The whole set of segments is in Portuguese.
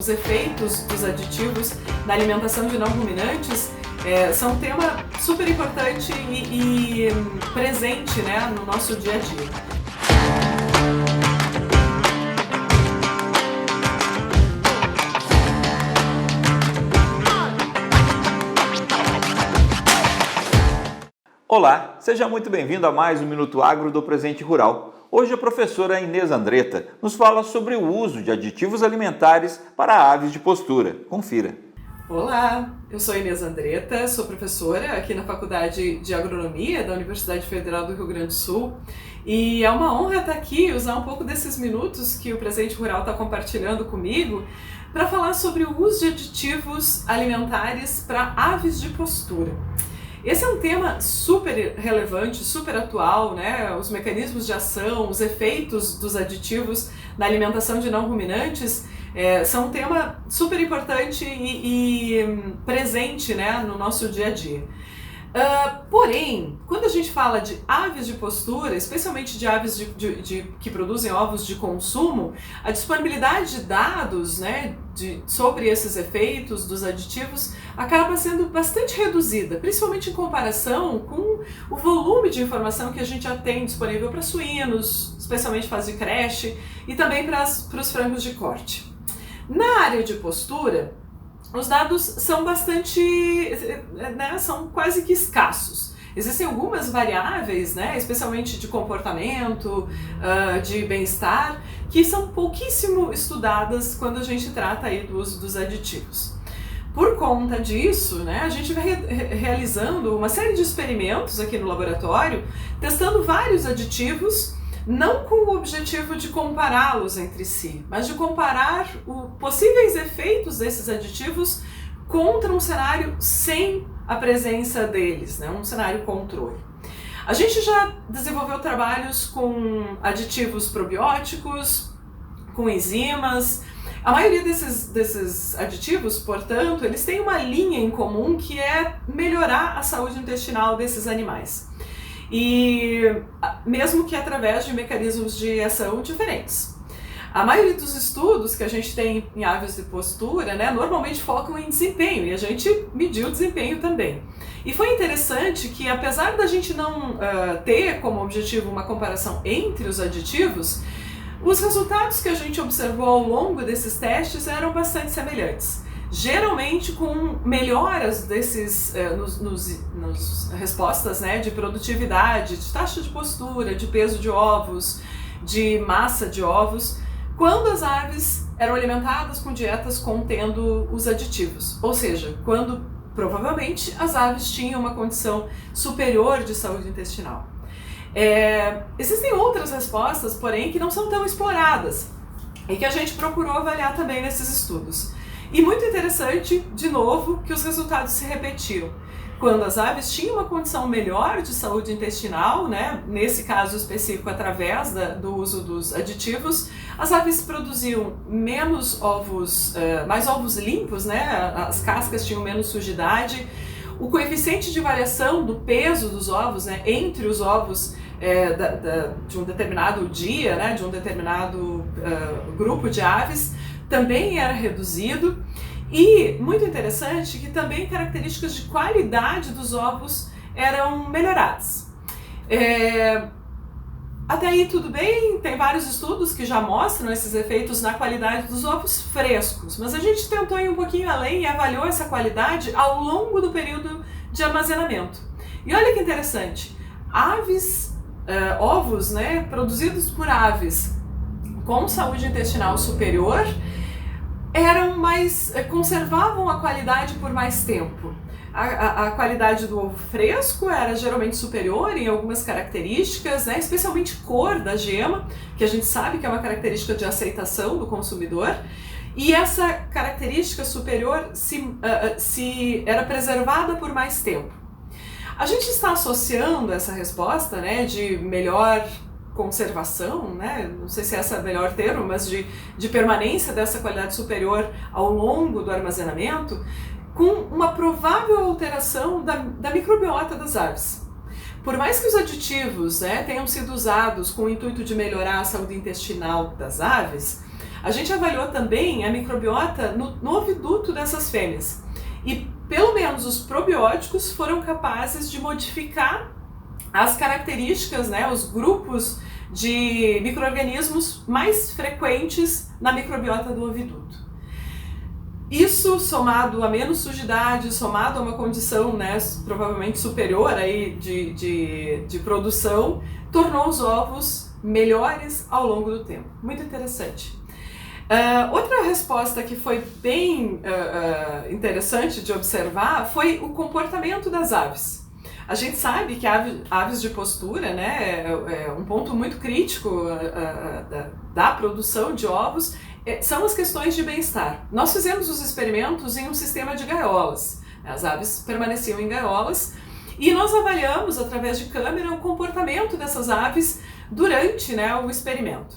Os efeitos dos aditivos na alimentação de não ruminantes são um tema super importante e presente, né, no nosso dia a dia. Olá, seja muito bem-vindo a mais um Minuto Agro do Presente Rural. Hoje a professora Inês Andretta nos fala sobre o uso de aditivos alimentares para aves de postura. Confira. Olá, eu sou Inês Andretta, sou professora aqui na Faculdade de Agronomia da Universidade Federal do Rio Grande do Sul e é uma honra estar aqui e usar um pouco desses minutos que o Presente Rural está compartilhando comigo para falar sobre o uso de aditivos alimentares para aves de postura. Esse é um tema super relevante, super atual, né? Os mecanismos de ação, os efeitos dos aditivos na alimentação de não ruminantes são um tema super importante e presente, né, no nosso dia a dia. Porém, quando a gente fala de aves de postura, especialmente de aves que produzem ovos de consumo, a disponibilidade de dados, né, sobre esses efeitos dos aditivos acaba sendo bastante reduzida, principalmente em comparação com o volume de informação que a gente já tem disponível para suínos, especialmente fase de creche, e também para os frangos de corte. Na área de postura, os dados são são quase que escassos. Existem algumas variáveis, né, especialmente de comportamento, de bem-estar, que são pouquíssimo estudadas quando a gente trata aí do uso dos aditivos. Por conta disso, né, a gente vai realizando uma série de experimentos aqui no laboratório, testando vários aditivos, não com o objetivo de compará-los entre si, mas de comparar os possíveis efeitos desses aditivos contra um cenário sem a presença deles, né? Um cenário controle. A gente já desenvolveu trabalhos com aditivos probióticos, com enzimas. A maioria desses aditivos, portanto, eles têm uma linha em comum que é melhorar a saúde intestinal desses animais. E mesmo que através de mecanismos de ação diferentes. A maioria dos estudos que a gente tem em aves de postura, né, normalmente focam em desempenho, e a gente mediu o desempenho também. E foi interessante que, apesar da gente não ter como objetivo uma comparação entre os aditivos, os resultados que a gente observou ao longo desses testes eram bastante semelhantes. Geralmente com melhoras desses nos respostas, né, de produtividade, de taxa de postura, de peso de ovos, de massa de ovos, quando as aves eram alimentadas com dietas contendo os aditivos, ou seja, quando provavelmente as aves tinham uma condição superior de saúde intestinal. Existem outras respostas, porém, que não são tão exploradas e que a gente procurou avaliar também nesses estudos. E muito interessante, de novo, que os resultados se repetiram. Quando as aves tinham uma condição melhor de saúde intestinal, né, nesse caso específico através do uso dos aditivos, as aves produziam menos ovos, mais ovos limpos, né, as cascas tinham menos sujidade, o coeficiente de variação do peso dos ovos, né, entre os ovos de um determinado dia, né, de um determinado grupo de aves, também era reduzido, e muito interessante que também características de qualidade dos ovos eram melhoradas. Até aí tudo bem, tem vários estudos que já mostram esses efeitos na qualidade dos ovos frescos, mas a gente tentou ir um pouquinho além e avaliou essa qualidade ao longo do período de armazenamento. E olha que interessante, ovos, né, produzidos por aves com saúde intestinal superior conservavam a qualidade por mais tempo. A qualidade do ovo fresco era geralmente superior em algumas características, né, especialmente cor da gema, que a gente sabe que é uma característica de aceitação do consumidor, e essa característica superior era preservada por mais tempo. A gente está associando essa resposta, né, de melhor conservação, né? Não sei se esse é o melhor termo, mas de permanência dessa qualidade superior ao longo do armazenamento, com uma provável alteração da microbiota das aves. Por mais que os aditivos, né, tenham sido usados com o intuito de melhorar a saúde intestinal das aves, a gente avaliou também a microbiota no oviduto dessas fêmeas. E pelo menos os probióticos foram capazes de modificar as características, né, os grupos de micro-organismos mais frequentes na microbiota do oviduto. Isso, somado a menos sujidade, somado a uma condição, né, provavelmente superior aí de produção, tornou os ovos melhores ao longo do tempo. Muito interessante. Outra resposta que foi bem interessante de observar foi o comportamento das aves. A gente sabe que aves de postura, né, é um ponto muito crítico da produção de ovos, são as questões de bem-estar. Nós fizemos os experimentos em um sistema de gaiolas. As aves permaneciam em gaiolas e nós avaliamos através de câmera o comportamento dessas aves durante, né, o experimento.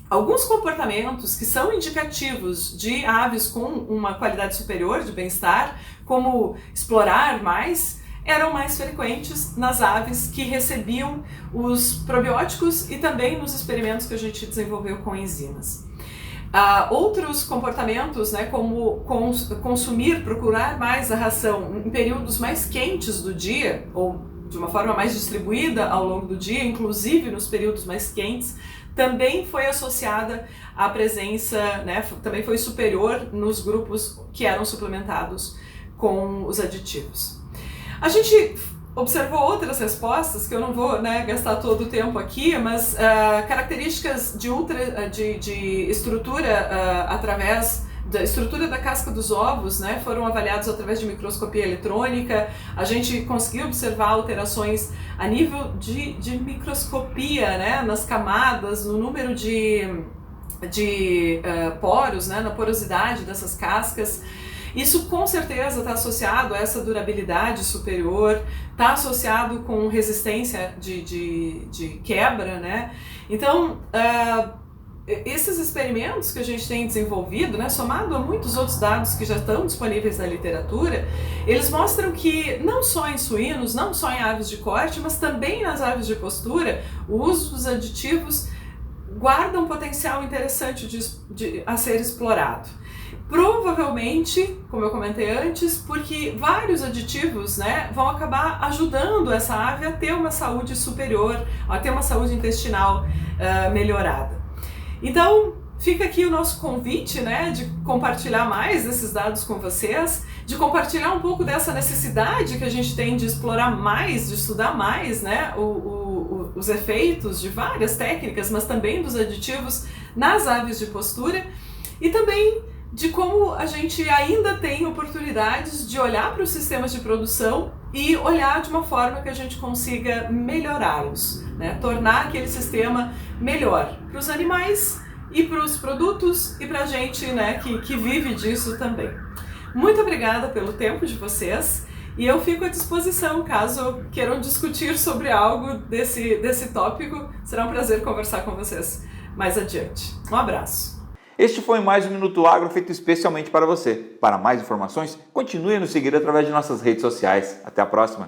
Alguns comportamentos que são indicativos de aves com uma qualidade superior de bem-estar, como explorar mais, eram mais frequentes nas aves que recebiam os probióticos e também nos experimentos que a gente desenvolveu com enzimas. Outros comportamentos, né, como consumir, procurar mais a ração em períodos mais quentes do dia, ou de uma forma mais distribuída ao longo do dia, inclusive nos períodos mais quentes, também foi associada à presença, né, também foi superior nos grupos que eram suplementados com os aditivos. A gente observou outras respostas, que eu não vou, né, gastar todo o tempo aqui, mas características de estrutura através da estrutura da casca dos ovos, né, foram avaliados através de microscopia eletrônica. A gente conseguiu observar alterações a nível de microscopia, né, nas camadas, no número de poros, né, na porosidade dessas cascas. Isso com certeza está associado a essa durabilidade superior, está associado com resistência de quebra, né? Então, esses experimentos que a gente tem desenvolvido, né, somado a muitos outros dados que já estão disponíveis na literatura, eles mostram que não só em suínos, não só em aves de corte, mas também nas aves de postura, o uso dos aditivos guarda um potencial interessante a ser explorado. Provavelmente, como eu comentei antes, porque vários aditivos, né, vão acabar ajudando essa ave a ter uma saúde superior, a ter uma saúde intestinal melhorada. Então, fica aqui o nosso convite, né, de compartilhar mais desses dados com vocês, de compartilhar um pouco dessa necessidade que a gente tem de explorar mais, de estudar mais, né, os efeitos de várias técnicas, mas também dos aditivos nas aves de postura, e também de como a gente ainda tem oportunidades de olhar para os sistemas de produção e olhar de uma forma que a gente consiga melhorá-los, né? Tornar aquele sistema melhor para os animais e para os produtos e para a gente, né, que vive disso também. Muito obrigada pelo tempo de vocês e eu fico à disposição caso queiram discutir sobre algo desse tópico. Será um prazer conversar com vocês mais adiante. Um abraço. Este foi mais um Minuto Agro feito especialmente para você. Para mais informações, continue a nos seguir através de nossas redes sociais. Até a próxima!